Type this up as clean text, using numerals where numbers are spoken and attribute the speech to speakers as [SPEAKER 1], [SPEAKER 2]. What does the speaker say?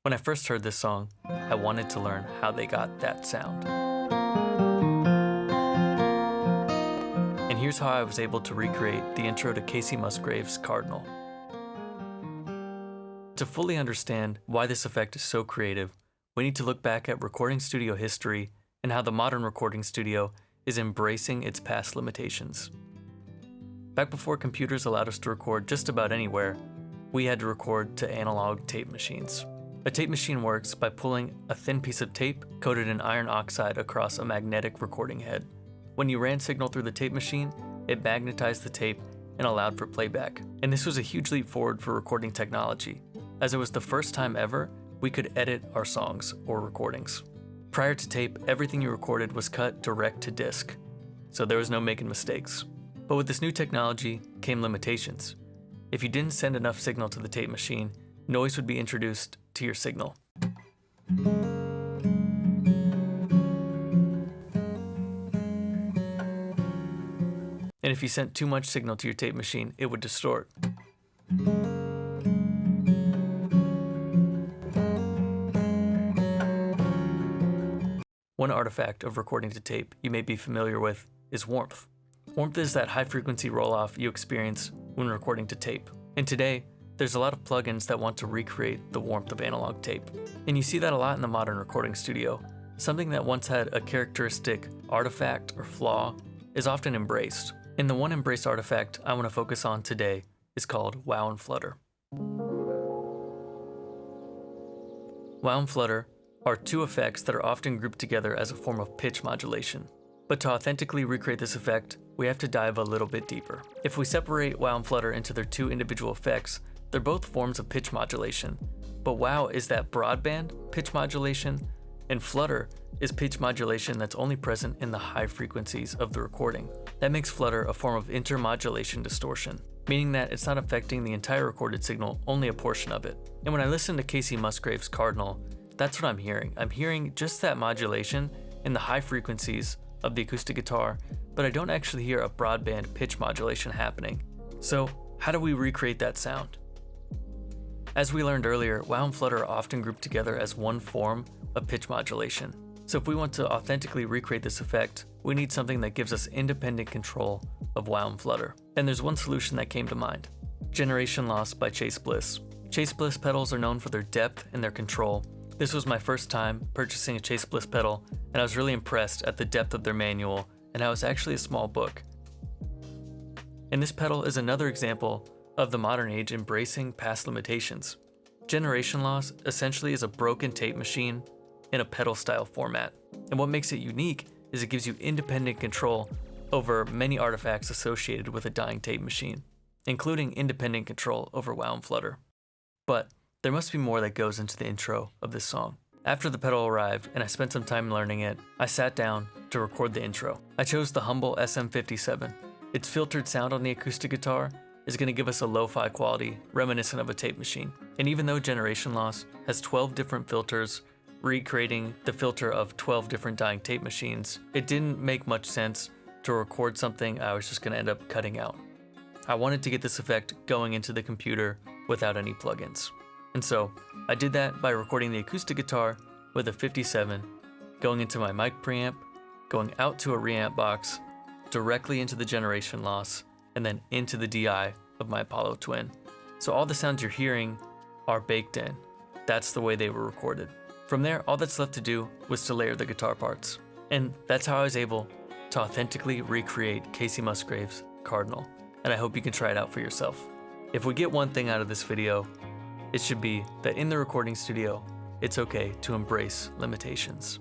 [SPEAKER 1] When I first heard this song, I wanted to learn how they got that sound. And here's how I was able to recreate the intro to Kacey Musgrave's Cardinal. To fully understand why this effect is so creative, we need to look back at recording studio history and how the modern recording studio is embracing its past limitations. Back before computers allowed us to record just about anywhere, we had to record to analog tape machines. A tape machine works by pulling a thin piece of tape coated in iron oxide across a magnetic recording head. When you ran signal through the tape machine, it magnetized the tape and allowed for playback. And this was a huge leap forward for recording technology, as it was the first time ever we could edit our songs or recordings. Prior to tape, everything you recorded was cut direct to disc, so there was no making mistakes. But with this new technology came limitations. If you didn't send enough signal to the tape machine, noise would be introduced to your signal. And if you sent too much signal to your tape machine, it would distort. One artifact of recording to tape you may be familiar with is warmth. Warmth is that high-frequency roll-off you experience when recording to tape. And today, there's a lot of plugins that want to recreate the warmth of analog tape. And you see that a lot in the modern recording studio. Something that once had a characteristic artifact or flaw is often embraced. And the one embraced artifact I want to focus on today is called wow and flutter. Wow and flutter are two effects that are often grouped together as a form of pitch modulation. But to authentically recreate this effect, we have to dive a little bit deeper. If we separate wow and flutter into their two individual effects, they're both forms of pitch modulation. But wow is that broadband pitch modulation, and flutter is pitch modulation that's only present in the high frequencies of the recording. That makes flutter a form of intermodulation distortion, meaning that it's not affecting the entire recorded signal, only a portion of it. And when I listen to Kacey Musgrave's Cardinal, that's what I'm hearing. I'm hearing just that modulation in the high frequencies of the acoustic guitar, but I don't actually hear a broadband pitch modulation happening. So how do we recreate that sound? As we learned earlier, wow and flutter are often grouped together as one form of pitch modulation. So if we want to authentically recreate this effect, we need something that gives us independent control of wow and flutter. And there's one solution that came to mind: Generation Loss by Chase Bliss. Chase Bliss pedals are known for their depth and their control. This was my first time purchasing a Chase Bliss pedal, and I was really impressed at the depth of their manual and how it's actually a small book. And this pedal is another example of the modern age embracing past limitations. Generation Loss essentially is a broken tape machine in a pedal style format. And what makes it unique is it gives you independent control over many artifacts associated with a dying tape machine, including independent control over wow and flutter. But there must be more that goes into the intro of this song. After the pedal arrived and I spent some time learning it, I sat down to record the intro. I chose the humble SM57. Its filtered sound on the acoustic guitar is going to give us a lo-fi quality reminiscent of a tape machine. And even though Generation Loss has 12 different filters, recreating the filter of 12 different dying tape machines, it didn't make much sense to record something I was just going to end up cutting out. I wanted to get this effect going into the computer without any plugins. And so I did that by recording the acoustic guitar with a 57, going into my mic preamp, going out to a reamp box, directly into the Generation Loss, and then into the DI of my Apollo Twin. So all the sounds you're hearing are baked in. That's the way they were recorded. From there, all that's left to do was to layer the guitar parts. And that's how I was able to authentically recreate Kacey Musgrave's Cardinal. And I hope you can try it out for yourself. If we get one thing out of this video, it should be that in the recording studio, it's okay to embrace limitations.